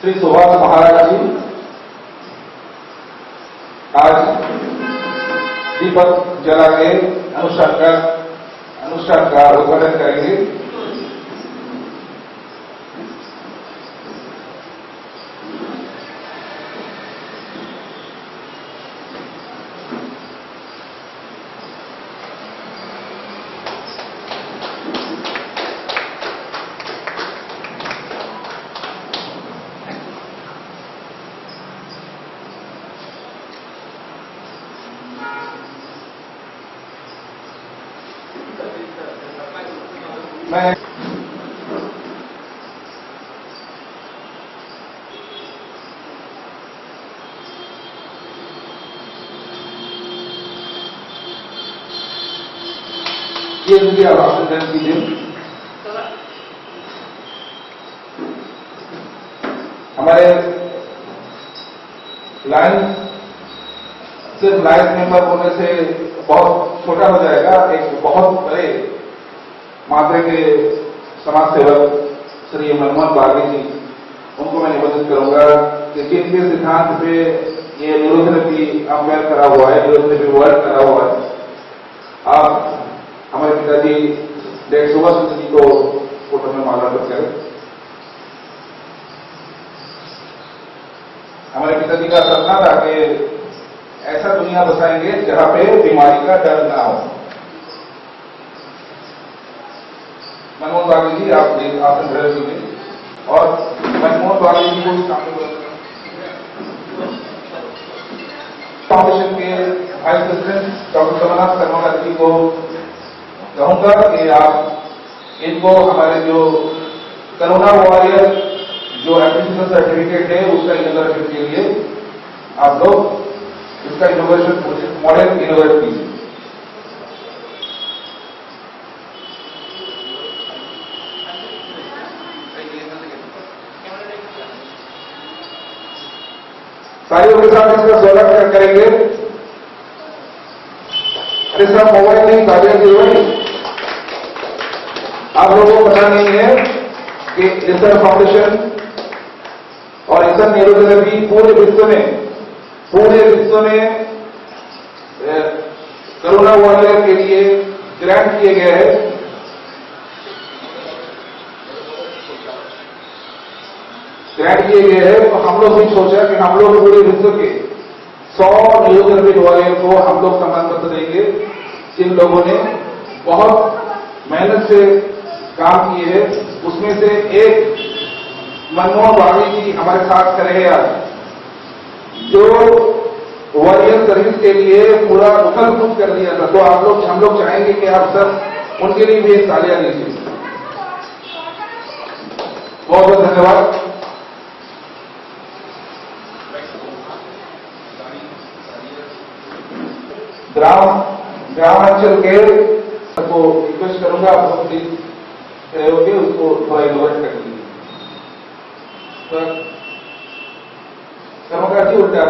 श्री सुभाष महाराज जी आज दीपक जला के अनुष्ठान का उद्घाटन करेंगे। मैं ये मुझे आवाज देने कीजिए। हमारे लाइन सिर्फ लाइन मेंबर होने से बहुत छोटा हो जाएगा। एक बहुत बड़े मात्रे के समाज सेवक श्री मनमोहन बागी जी, उनको मैं निवेदन करूंगा कि जिनके सिद्धांत पे ये न्यूरोथेरेपी अंपेयर करा हुआ है, न्यूरोथेरेपी वर्ड करा हुआ है, आप हमारे पिताजी डॉक्टर सुभाष जी को फोटो में माल्यार्पण करें। हमारे पिताजी का सपना था कि ऐसा दुनिया बसाएंगे जहां पे बीमारी का डर ना हो। मनमोहन बागी जी, आप आसन ग्रहण कीजिए और मनमोहन बागी जी को सामने फाउंडेशन के vice president doctor Kamalnath Sharma ji को कहूंगा कि आप इनको हमारे जो कोरोना वॉरियर जो एप्लीकेशन सर्टिफिकेट है उसका इनॉग्रेशन के लिए आप लोग इसका इनोवेशन मॉडल इनोवेट कीजिए। साथियों के साथ इसका स्वागत करेंगे। अरे सब मोबाइल नहीं, तालियां दी हुई। आप लोगों को पता नहीं है कि इसर फाउंडेशन और इसर न्यूरोथेरेपी पूरे विश्व में कोरोना वॉरियर के लिए ग्रांट किए गए हैं। तो हम लोग भी सोचा कि हम लोग पूरे विश्व के 100 न्यूरोथेरेपी वॉरियर को हम लोग सम्मान पत्र देंगे, जिन लोगों ने बहुत मेहनत से काम किए हैं। उसमें से एक मनमोहन बागी जी हमारे साथ खड़े हैं आज, जो वॉरियर सर्विस के लिए पूरा उथल पुथल कर दिया था। तो हम लोग चाहेंगे कि आप सब उनके लिए भी एक तालियां दीजिए। बहुत बहुत धन्यवाद। ग्रामांचल के को रिक्वेस्ट करूंगा, आप प्लीज खड़े होकर उसको थोड़ा इनोवेट कर लीजिए। कर्मकाजी उल्टा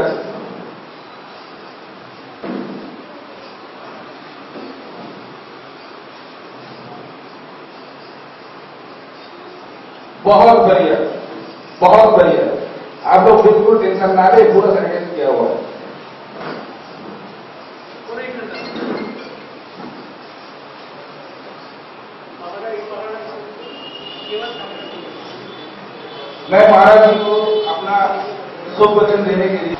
बहुत बढ़िया, बहुत बढ़िया। आप लोग बिल्कुल टेंशन ना ले, पूरा सैनिटाइज किया हुआ है। मैं महाराज जी को अपना शुभ वचन देने के लिए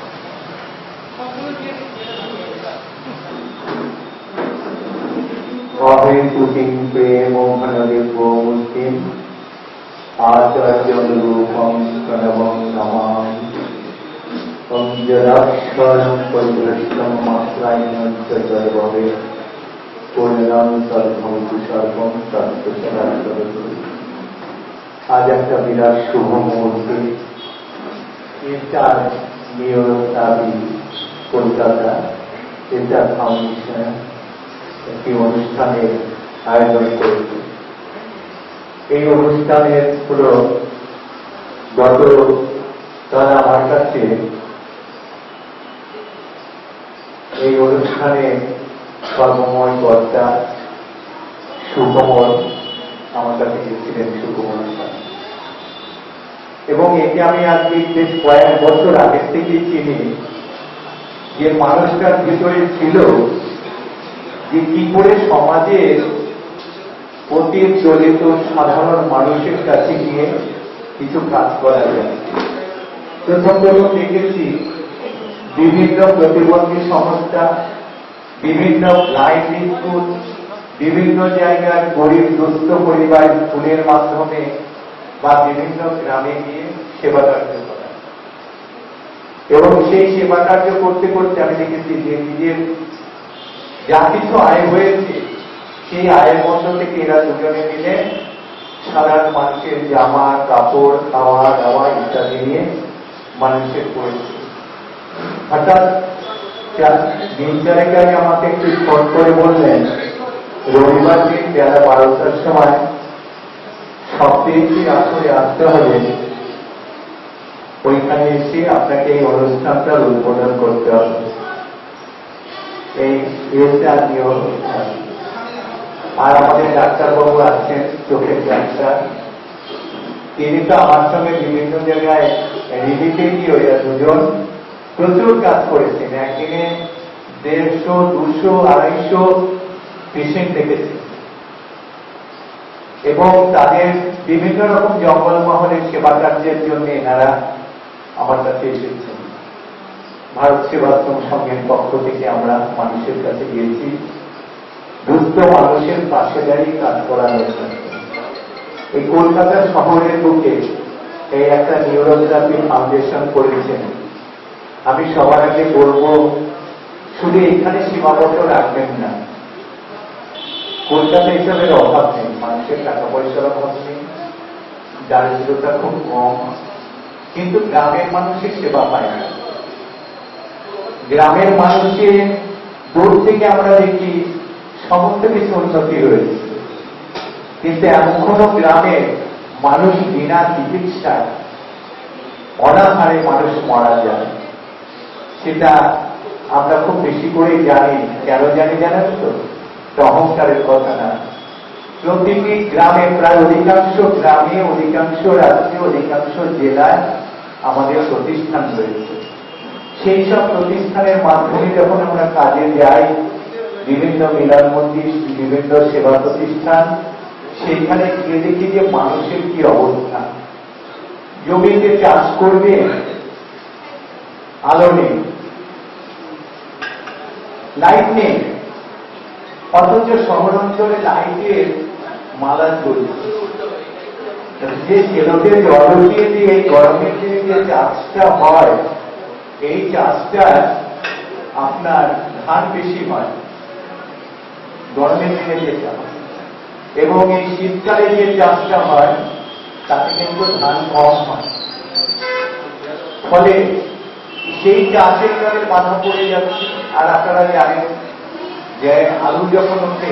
प्रेम मुस्लिम आचार्य रूपम कनवम नमामि जराक्षरम परिभ्रष्टम मात्रायण सर्ववे पूर्णम सर्वभूत सर्वम तत्सर्वं। आज একটা বিরাট শুভ মুহূর্তে নিউরোথেরাপি কলকাতা সেন্টার ফাউন্ডেশন একটি অনুষ্ঠানের আয়োজন করেছে। এই অনুষ্ঠানের হলো গত তারা আমার কাছে এই অনুষ্ঠানে সর্বময় কর্তা সুকমল আমার কাছে গেছিলেন। সুকমল এবং একে আমি আজকে বেশ কয়েক বছর আগের থেকেই চিনি, যে মানুষটার ভিতরে ছিল যে কি করে সমাজের অতি দলিত সাধারণ মানুষের কাছে গিয়ে কিছু কাজ করা যায়। প্রথম দেখেছি বিভিন্ন প্রতিবন্ধী সংস্থা, বিভিন্ন ব্লাইন্ড স্কুল, বিভিন্ন জায়গার গরিব দুস্থ পরিবার স্কুলের মাধ্যমে বা বিভিন্ন গ্রামে গিয়ে সেবা কার্য করা, এবং সেই সেবা কার্য করতে করতে আমি দেখেছি যে নিজের যা কিছু আয় হয়েছে সেই আয়ের মধ্য থেকে এরা দুজনে মিলে সাধারণ মানুষের জামা কাপড় খাওয়া দাওয়া ইত্যাদি নিয়ে মানুষের করেছে। হঠাৎ দিন চারেক আগে আমাকে একটু ফোন করে বললেন, রবিবার দিন বেলা 12টার সময় সপ্তাহে আসলে আসতে হবে, ওইখানে এসে আপনাকে এই অনুষ্ঠানটার উদ্বোধন করতে হবে। এই নিয়ম অনুষ্ঠান। আর আমাদের ডাক্তারবাবু আছেন, চোখের ডাক্তার, তিনি তো আমার সঙ্গে বিভিন্ন জায়গায় রিলিফে গিয়ে ওরা দুজন প্রচুর কাজ করেছেন। একদিনে 150, 200, 250 পেশেন্ট দেখেছেন এবং তাদের বিভিন্ন রকম জঙ্গলমহলের সেবা কার্যের জন্য এনারা আমার কাছে এসেছেন। ভারত সেবাশ্রম সংঘের পক্ষ থেকে আমরা মানুষের কাছে গিয়েছি, দুস্থ মানুষের পাশে দাঁড়িয়ে কাজ করার জন্য। এই কলকাতা শহরের বুকে এই একটা নিউরোথেরাপি ফাউন্ডেশন করেছেন। আমি সবার আগে বলবো, শুধু এখানে সীমাবদ্ধ রাখবেন না। কলকাতা হিসাবে অভাব নেই, মানুষের টাকা পয়সার অভাব নেই, দারিদ্রতা খুব কম, কিন্তু গ্রামের মানুষের সেবা পায় না। গ্রামের মানুষের দূর থেকে আমরা দেখি সমস্ত কিছু উন্নতি হয়েছে, কিন্তু এখনো গ্রামে মানুষ বিনা চিকিৎসায় অনাহারে মানুষ মারা যায়। সেটা আমরা খুব বেশি করে জানি। কেন জানি জানেন তো? অহংকারের কথা না। প্রতিটি গ্রামে, প্রায় অধিকাংশ গ্রামে, অধিকাংশ রাজ্যে, অধিকাংশ জেলায় আমাদের প্রতিষ্ঠান রয়েছে। সেই সব প্রতিষ্ঠানের মাধ্যমে যখন আমরা কাজে যাই, বিভিন্ন মিলন মন্দির, বিভিন্ন সেবা প্রতিষ্ঠান, সেইখানে গিয়ে দেখি যে মানুষের কি অবস্থা। জমিতে চাষ করবে, আলো নেই, লাইট নেই, অথচ শহর অঞ্চলে লাইটের মালা চলছে। যে সেলোতে জল উঠিয়ে দিয়ে এই গরমের দিনে যে চাষটা হয়, এই চাষটা আপনার ধান বেশি হয় গরমের দিনে যে চাষ, এবং এই শীতকালে যে চাষটা হয় তাতে কিন্তু ধান কম হয়। ফলে সেই চাষের কালে বাধা পড়ে যাচ্ছে। আর আপনারা জানেন যে আলু যখন ওঠে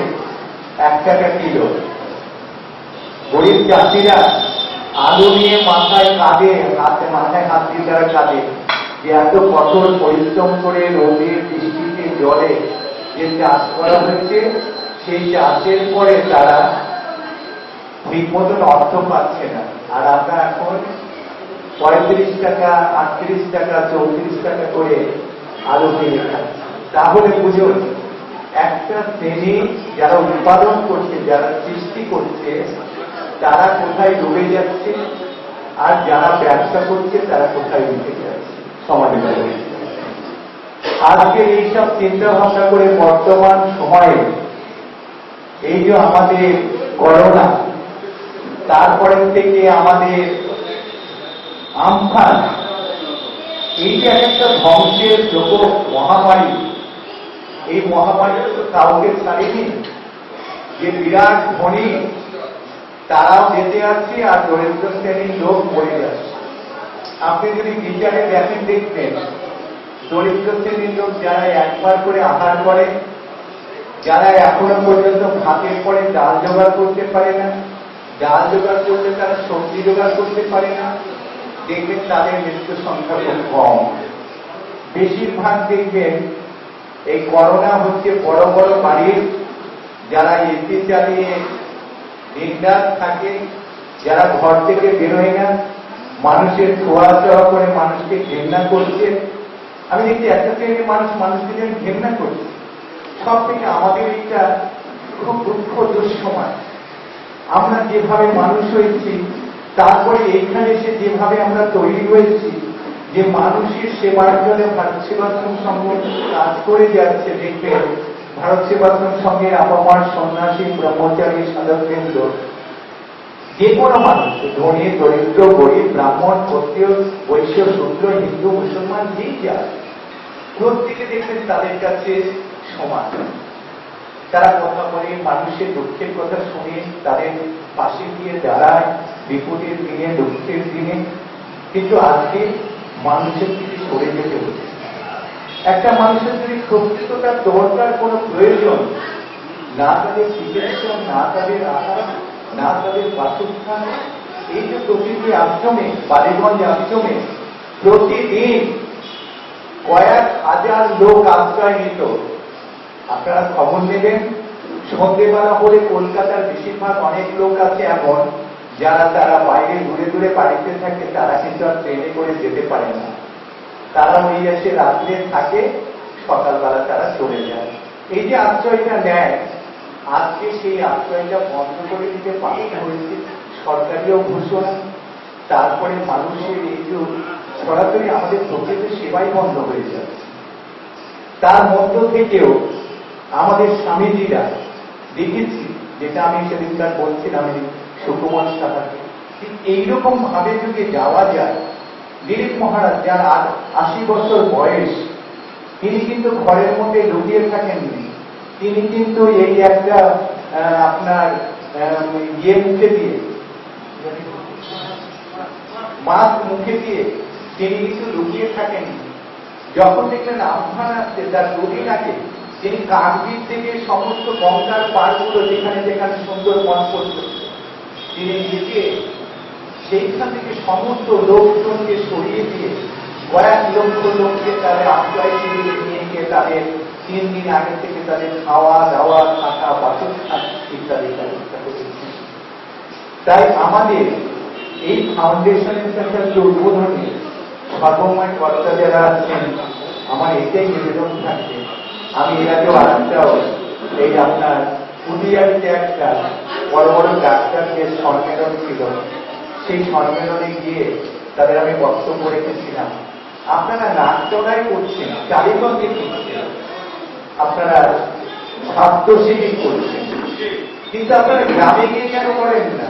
1 টাকা কিলো, গরিব চাষিরা আলু নিয়ে মাথায় কাঁদে, মাথায় হাত দিয়ে তারা কাঁদে যে এত কঠোর পরিশ্রম করে রোদে বৃষ্টিতে জলে যে চাষ করা হয়েছে, সেই চাষের পরে তারা ঠিক মতন অর্থ পাচ্ছে না। আর আমরা এখন 35 টাকা, 38 টাকা, 34 টাকা করে আলু কিনে খাচ্ছি। তাহলে বুঝুন, একটা শ্রেণী যারা উৎপাদন করছে, যারা সৃষ্টি করছে, তারা কোথায় ডুবে যাচ্ছে, আর যারা ব্যবসা করছে তারা কোথায় উঠে যাচ্ছে সমাজে। আজকে এইসব চিন্তা ভাবনা করে বর্তমান সময়ে এই যে আমাদের করোনা, তারপরে থেকে আমাদের আমফান, এই যে একটা ধ্বংসের লোক মহামারী, এই মহামারী তো কাউকে ছাড়েনি। যে বিরাট ধনী তারাও যেতে আসছে, আর দরিদ্র শ্রেণীর লোক মরে যাচ্ছে। আপনি যদি বিচারে দেখেন, দেখবেন দরিদ্র শ্রেণীর লোক যারা একবার করে আহার করে, যারা এখনো পর্যন্ত ভাতের পরে ডাল জোগাড় করতে পারে না, ডাল জোগাড় করলে তারা সবজি জোগাড় করতে পারে না, দেখবেন তাদের মৃত্যু সংখ্যা খুব কম। বেশিরভাগ দেখবেন এই করোনা হচ্ছে বড় বড় বাড়ির যারা এসি চালিয়ে দিনরাত থাকে, যারা ঘর থেকে বেরোয় না, মানুষের ছোঁয়া চাওয়া করে মানুষকে ঘেন্না করছে। আমি দেখছি একটা শ্রেণীর মানুষকে যেন ঘেন্না করছে। সব থেকে আমাদের এটা খুব দুঃখ দুঃসময়। আমরা যেভাবে মানুষ হয়েছি, তারপরে এইখানে এসে যেভাবে আমরা তৈরি হয়েছি, যে মানুষের সেবার জন্য ভারত সেবাশ্রম সংঘ কাজ করে যাচ্ছে, দেখবেন ভারত সেবাশ্রম সঙ্গে আপামার সন্ন্যাসী ব্রহ্মচারী সাধকবৃন্দ, যে কোনো মানুষ, ধনী দরিদ্র গরিব ব্রাহ্মণ ক্ষত্রিয় বৈশ্য শূদ্র হিন্দু মুসলমান যেই যায়, প্রত্যেকে দেখবেন তাদের কাছে সমান। তারা কথা বলে, মানুষের দুঃখের কথা শুনে তাদের পাশে গিয়ে দাঁড়ায় বিপদের দিনে দুঃখের দিনে। কিন্তু আজকে মানুষের থেকে সরে যেতে হচ্ছে। একটা মানুষের যদি প্রকৃততার দরকার কোনো প্রয়োজন, না তাদের চিকিৎসা, না তাদের আহার, না তাদের বাসস্থান, এই যে প্রতিটি আশ্রমে, বালিগঞ্জ আশ্রমে প্রতিদিন কয়েক হাজার লোক আশ্রয় নিত। আপনারা খবর নেবেন, সন্ধ্যেবেলা হলে কলকাতার বেশিরভাগ অনেক লোক আছে এমন যারা তারা বাইরে দূরে দূরে বাড়িতে থাকে, তারা কিন্তু আর ট্রেনে করে যেতে পারে না। তারা ওই এসে রাত্রে থাকে, সকালবেলা তারা চলে যায়। এই যে আশ্রয়টা নেয়, আজকে সেই আশ্রয়টা বন্ধ করে দিতে বাধ্য হয়েছে, সরকারিও ঘোষণা। তারপরে মানুষের এই যে সরাসরি আমাদের প্রকৃত সেবাই বন্ধ হয়ে যাবে। তার মধ্য থেকেও আমাদের স্বামীজিরা দেখেছি, যেটা আমি সেদিনকার বলছিলাম সুকুমার সাহাকে, এইরকম ভাবে যদি যাওয়া যায়। দিলীপ মহারাজ, যার ৮০ বছর বয়স, তিনি কিন্তু ঘরের মধ্যে লুকিয়ে থাকেননি। তিনি কিন্তু এই একটা আপনার মুখে দিয়ে, মাস্ক মুখে দিয়ে তিনি কিন্তু লুকিয়ে থাকেননি। যখন দেখলেন আহ্বান আসছে, তার দুদিন আগে তিনি কাকদ্বীপ থেকে সমস্ত গঙ্গার পাড়গুলো যেখানে যেখানে সুন্দর বন করছে, তিনি নিজে সেইখান থেকে সমস্ত লোকজনকে সরিয়ে দিয়ে কয়েক লক্ষ লোককে তাদের আশ্রয় শিবিরে নিয়ে গিয়ে তাদের 3 দিন আগে থেকে তাদের খাওয়া দাওয়া, থাকা, বাসস্থান ইত্যাদি ব্যবস্থা করেছে। তাই আমাদের এই ফাউন্ডেশনের একটা উদ্বোধনে সর্বময় কর্তা যারা আছেন, আমার এটাই নিবেদন থাকবে। আমি এর আগেও আরেকটাও, এই আপনার পুরুলিয়াতে একটা বড় বড় ডাক্তারদের সম্মেলন ছিল, সেই সম্মেলনে গিয়ে তাদের আমি বক্তব্য রেখেছিলাম। আপনারা নাচড়াই করছেন, কালীগঞ্জে করছেন, আপনারা স্বাস্থ্য শিবির করছেন, কিন্তু আপনারা গ্রামে গিয়ে কেন করেন না?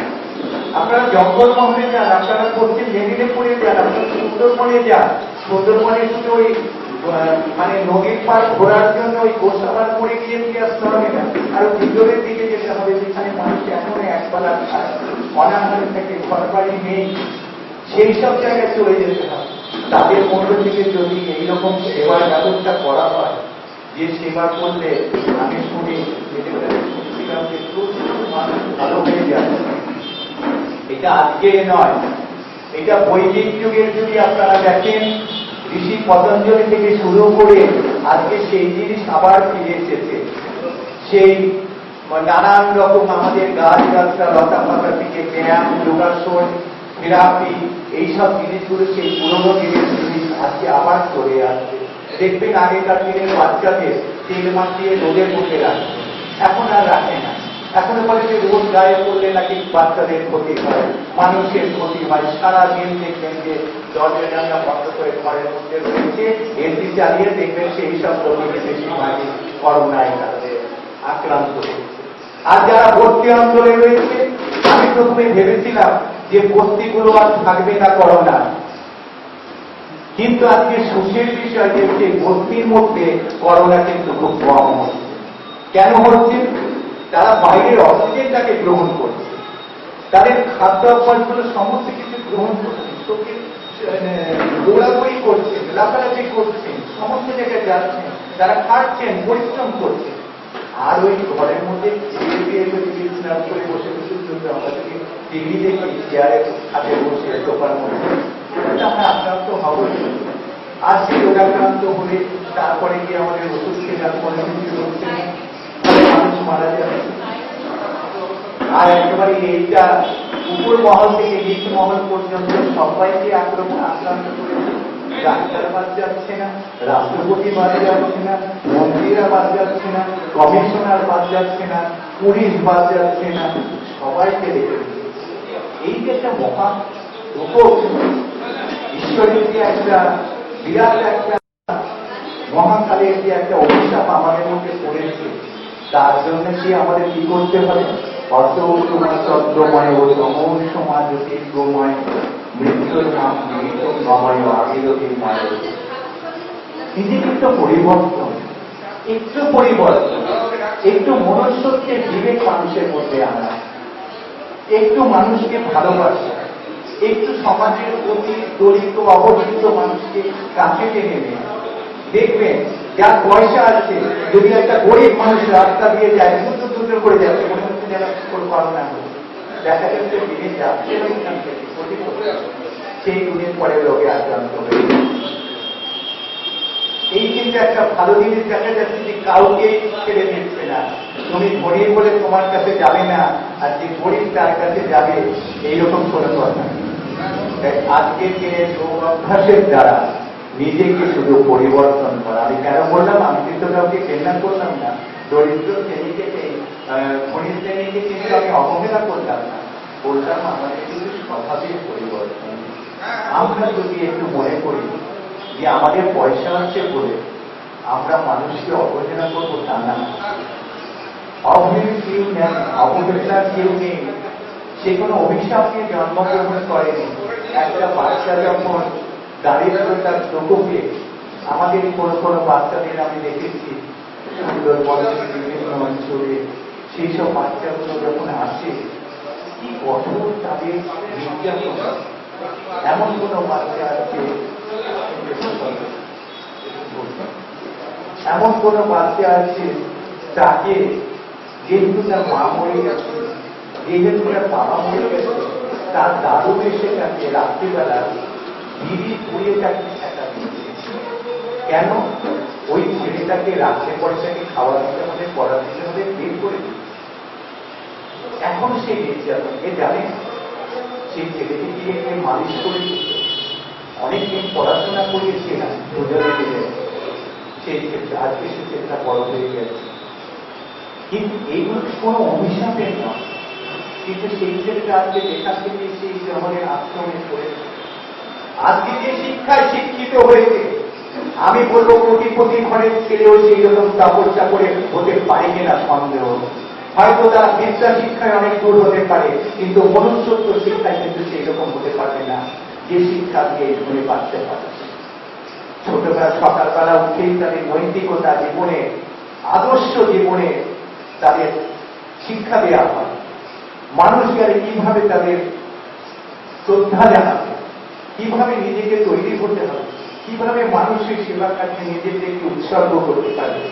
আপনারা জঙ্গলমহলে যান, আপনারা পশ্চিম মেদিনীপুরে যান, আপনারা সুন্দরবনে যান। সুন্দরবনে শুধু ওই মানে নদীর পাড় ঘোরার জন্য ওই গোসাবার করে গিয়ে আসতে হবে না, আর ভিতরের দিকে যেতে হবে, যেখানে মানুষ এখন একবেলা খায়, অনাহারে থেকে, ঘর বাড়ি নেই, সেই সব জায়গায় চলে যেতে হবে। তাদের মধ্য থেকে যদি এইরকম সেবার ব্যবস্থা করা হয়, যে সেবা করলে আমি শুনি শুনছিলাম যে মানুষ ভালো হয়ে যাবে। এটা আজকে নয়, এটা বৈদিক যুগের যদি আপনারা দেখেন, ঋষি পতঞ্জলি থেকে শুরু করে আজকে সেই জিনিস আবার ফিরে এসেছে। সেই নানান রকম আমাদের গাছগাছরা, লতা পাতা থেকে ব্যায়াম, যোগাসন, থেরাপি, এইসব জিনিসগুলো সেই পুরোনো দিনের জিনিস আজকে আবার চলে আসছে। দেখবেন আগেকার দিনের বাচ্চাদের তেল মাখিয়ে রোদের মধ্যে রাখছে, এখন আর রাখে না। এখন বলে যে রোদ গায়ে পড়লে নাকি বাচ্চাদের ক্ষতি হয়, মানুষের ক্ষতি হয়। সারাদিন দেখবেন যে দরজা জানলা বন্ধ করে ঘরের মধ্যে রয়েছে, এসি চালিয়ে দেখবেন সেই সব রোগীকে বেশিরভাগই করোনায় তাদের আক্রান্ত হয়েছে। আর যারা ভর্তি অঞ্চলে রয়েছে, আমি প্রথমে ভেবেছিলাম যে বস্তিগুলো আর থাকবে না করোনা, কিন্তু আজকে সুখের বিষয় যে সেই ভর্তির মধ্যে করোনা কিন্তু খুব কম হচ্ছে। কেন হচ্ছে? তারা বাইরের অক্সিজেনটাকে গ্রহণ করছে, তাদের খাদ্য অভ্যাসগুলো সমস্ত কিছু গ্রহণ করছে, দৌড়াদৌড়ি করছেন, লাফালাফি করছেন, সমস্ত জায়গায় যাচ্ছেন, তারা খাচ্ছেন, পরিশ্রম করছেন। আর ওই ঘরের মধ্যে বিছানা করে বসে বসে চলবে, আমরা যদি টিভি দেখি, চেয়ারে হাতে বসে সোফার মধ্যে, আমরা আক্রান্ত হব। আর সেই রোগাক্রান্ত হলে তারপরে গিয়ে আমাদের ওষুধ খেলে মানুষ মারা যাবে। আর একেবারে এইটা উপর মহল থেকে নিচ মহল পর্যন্ত সবাইকে আক্রান্ত করেছে। ডাক্তার বাদ যাচ্ছে না, রাষ্ট্রপতি বাদ যাচ্ছে না, মন্ত্রীরা বাদ যাচ্ছে না, কমিশনার বাদ যাচ্ছে না, পুলিশ বাদ যাচ্ছে না, সবাইকে রেখে দিচ্ছে। এই যে একটা মহা রূপক ঈশ্বরের যে একটা বিরাট একটা মহাকালের যে একটা অভিশাপ আমাদের মধ্যে পড়েছে, তার জন্য কি আমাদের কি করতে হবে? অর্থময় চন্দ্রময় ও তমন সমাজ দীর্ঘময় মৃত্যুর নাম জীবিত নময় আবিরতিময়। নিজেকে একটু পরিবর্তন, একটু মনুষ্যত্বের বিবেক মানুষের মধ্যে আনা, একটু মানুষকে ভালোবাসা, একটু সমাজের প্রতি দরিদ্র অবহেলিত মানুষকে কাছে টেনে নেয়। দেখবেন যার পয়সা আছে, যদি একটা গরিব মানুষ রাস্তা দিয়ে যায়, দুটো করে যাচ্ছে, মনে হচ্ছে যেন করোনা হচ্ছে, দেখা যাচ্ছে দিনে যাচ্ছে সেই দুদিন পরে রোগে আক্রান্ত হয়ে। এই কিন্তু একটা ভালো জিনিস দেখা যাচ্ছে যে কাউকে ছেড়ে দিচ্ছে না। তুমি ধনী বলে তোমার কাছে যাবে না, আর যে গরিব তার কাছে যাবে, এইরকম কোনো কথা। আজকের দিনে যোগ অভ্যাসের দ্বারা নিজেকে শুধু পরিবর্তন করা। আমি কেন বললাম? আমি কিন্তু কাউকে ঘৃণা করলাম না, দরিদ্র শ্রেণীকে ধনী শ্রেণীকে কিন্তু আমি অবহেলা করলাম না, বললাম আমাদের কিন্তু স্বভাবের পরিবর্তন। আমরা যদি একটু মনে করি যে আমাদের পয়সা আছে বলে আমরা মানুষকে অবহেলা করবো, তা না। অবহেলার কেউ নেই, সে কোনো অভিশাপ নিয়ে জন্মগ্রহণ করেনি। একটা বাচ্চা যখন দারিদ্রতার প্রকোপে, আমাদের কোনো কোনো বাচ্চাদের আমি দেখেছি সুন্দরবনের বিভিন্ন অঞ্চলে, সেই সব বাচ্চাগুলো যখন আসে, কি কঠোর তাদের নির্যাতন। এমন কোন বাচ্চা আছে, এমন কোন বাচ্চা আছে তাকে, যেহেতু তার মা মরে গেছে, যেহেতু তার বাবা মরে গেছে, তার দাদু এসে তাকে রাত্রিবেলা বিড়ি পুড়িয়ে তাকে ঠেকা দিয়েছে। কেন? ওই ছেলেটাকে রাত্রে পরে তাকে খাওয়া দিতে হবে, পড়া দিতে হবে, বের করে দিচ্ছে। এখন সে নির্যাতন এ জানে, সেই ছেলেকে গিয়ে মালিশ করে দিচ্ছে। অনেকদিন পড়াশোনা করিয়েছে না, দুজনে মিলে সেই ক্ষেত্রে আজকে সে ছেলেটা বড় হয়ে গেছে। কিন্তু এইগুলো কোনো অভিশাপের নয়, কিন্তু সেই ছেলেটা আজকে যেখান থেকে সেই আমাদের আশ্রমে পড়েছে, আজকে যে শিক্ষায় শিক্ষিত হয়েছে, আমি বলবো কোটি ঘরের ছেলেও সেই রকম তপস্যা করে হতে পারে কিনা সন্দেহ। হয়তো তারা বিদ্যা শিক্ষায় অনেক দূর হতে পারে, কিন্তু মনুষ্যত্ব শিক্ষায় কিন্তু সেই রকম হতে পারবে না যে শিক্ষা দিয়ে ঘুরে বাঁচতে পারে। ছোটবেলা সকালবেলা উঠেই তাদের নৈতিকতা জীবনে, আদর্শ জীবনে তাদের শিক্ষা দেওয়া হয়। মানুষ গেলে কিভাবে তাদের শ্রদ্ধা জানাবে, কিভাবে নিজেকে তৈরি করতে হবে, কিভাবে মানুষের সেবার কাছে নিজেদেরকে উৎসর্গ করতে পারবে,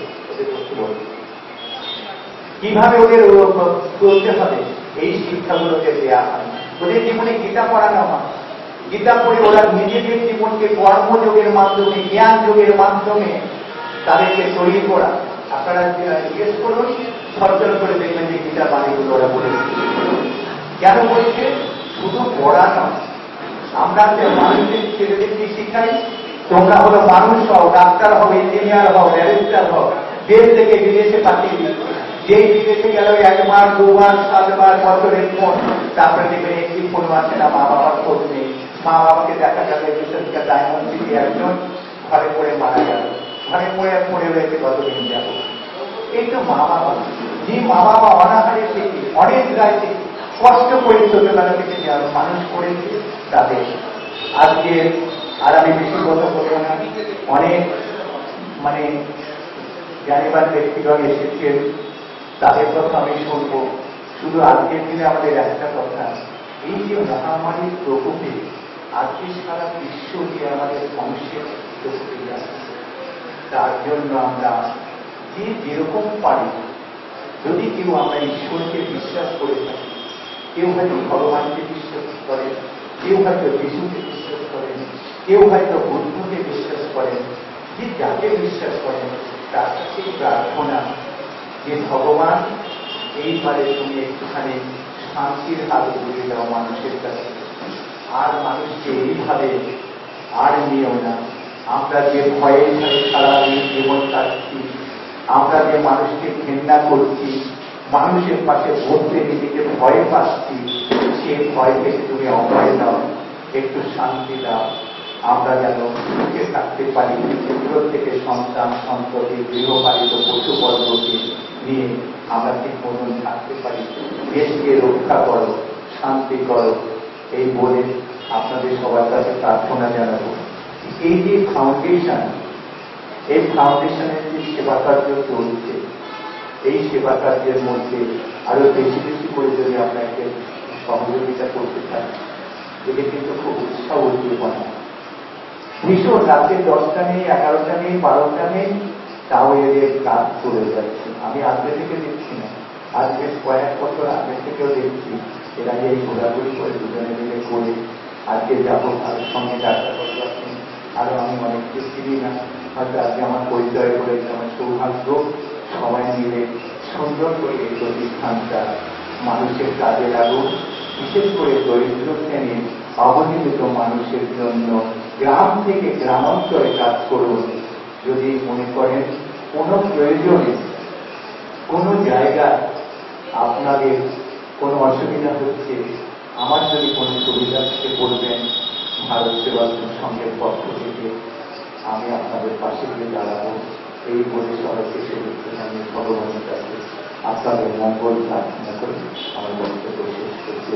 কিভাবে ওদের চলতে হবে, এই শিক্ষাগুলোকে দেওয়া হয়। ওদের জীবনে গীতা পড়ানো হয়, গীতা পড়ে ওরা নিজেদের জীবনকে কর্মযোগের মাধ্যমে, জ্ঞান যোগের মাধ্যমে তাদেরকে তৈরি করা। আপনারা জিজ্ঞেস করুন, সচল করে দেখবেন যে গীতা বাণীগুলো ওরা বলেছে। কেন বলছে? শুধু পড়া নয়, আমরা মানুষের ছেলেদের কি শিখাই? তোমরা হলো মানুষ হও, ডাক্তার হও, ইঞ্জিনিয়ার হও, ব্যারিস্টার হও। দেশ থেকে বিদেশে পাঠিয়ে দিচ্ছে, যেই বিদেশে গেল 1 মাস 2 মাস 7 বার বছরের ফোন, তারপরে দেখবেন একটি ফোন আছে না, মা বাবার খোঁজ নেই। মা বাবাকে দেখা যাবে বিশেষকে ডায়মন্ড সিটি একজন ঘরে পড়ে মারা গেল, ঘরে পড়ে রয়েছে কতদিন যাব। এই তো মা বাবা, যে মা বাবা অনাহারে থেকে অনেক রায় কষ্ট করে ছোটবেলা থেকে মানুষ করেছে তাদের আজকে। আর আমি বেশি কথা বলবো না, অনেক জ্ঞানীবান ব্যক্তিগণ এসেছেন, তাদের কথা আমি শুনবো। শুধু আজকের দিনে আমাদের একটা কথা, এই যে মহামারীর প্রকোপে আজকে সারা বিশ্ব যে আমাদের ধ্বংসের প্রকৃতি আছে, তার জন্য আমরা যে যেরকম পারি, যদি কেউ আমরা ঈশ্বরকে বিশ্বাস করে থাকি, কেউ হয়তো ভগবানকে বিশ্বাস করেন, কেউ হয়তো যিশুকে বিশ্বাস করেন, কেউ হয়তো বুদ্ধকে বিশ্বাস করেন, যে যাকে বিশ্বাস করেন তার কাছে প্রার্থনা যে ভগবান এইবারে তুমি একটুখানি শান্তির হাত ঘুরে দাও মানুষের কাছে। আর মানুষকে এইভাবে আর নিও না। আমরা যে ভয়ে সারাদিন জীবন কাটছি, আমরা যে মানুষকে ঘৃণা করছি, মানুষের পাশে বলতে নিজেকে ভয় পাচ্ছি, সে ভয় থেকে তুমি অভয় দাও, একটু শান্তি দাও। আমরা যেন সুখে থাকতে পারি, প্রত্যেকে সন্তান সন্ততি গৃহপালিত পশুবর্গকে নিয়ে আমরা ঠিক মতন থাকতে পারি। দেশকে রক্ষা করো, শান্তি করো, এই বলে আপনাদের সবার কাছে প্রার্থনা জানাবো। এই যে ফাউন্ডেশন, এই ফাউন্ডেশনের যে সেবা কার্য চলছে, এই সেবা কার্যের মধ্যে আরো বেশি বেশি করে যদি আপনাকে সহযোগিতা করতে পারি, এটা কিন্তু খুব উৎসাহ উদ্দীপনা। ভীষণ রাতে 10টা নেই, 11টা নেই, 12টা নেই, তাও এদের কাজ করে যাচ্ছে। আমি আগে থেকে দেখছি না, আজ বেশ কয়েক বছর আগে থেকেও দেখছি এরা যে এই ঘোরাঘুরি করে দুজনে মিলে করে আজকে যাবো তাদের সঙ্গে ডাক্তার আছেন, আরো আমি অনেককে চিনি না, হয়তো আজকে আমার পরিচয় করেছে, আমার সৌভাগ্য। সবাই মিলে সুন্দর করে এই প্রতিষ্ঠানটা মানুষের কাজে লাগুক, বিশেষ করে দরিদ্র শ্রেণীর অবহেলিত মানুষের জন্য গ্রাম থেকে গ্রামাঞ্চলে কাজ করুন। যদি মনে করেন কোনো প্রয়োজনে কোনো জায়গায় আপনাদের কোনো অসুবিধা হচ্ছে, আমার যদি কোনো সুবিধা থেকে বলবেন, ভারত সেবাশ্রম সংঘের পক্ষ থেকে আমি আপনাদের পাশে গিয়ে দাঁড়াবো। এই বলে সবাইকে শুভেচ্ছা জানিয়ে ভগবানের কাছে আপনাদের মঙ্গল প্রার্থনা করে আমার বক্তব্য শেষ করছি।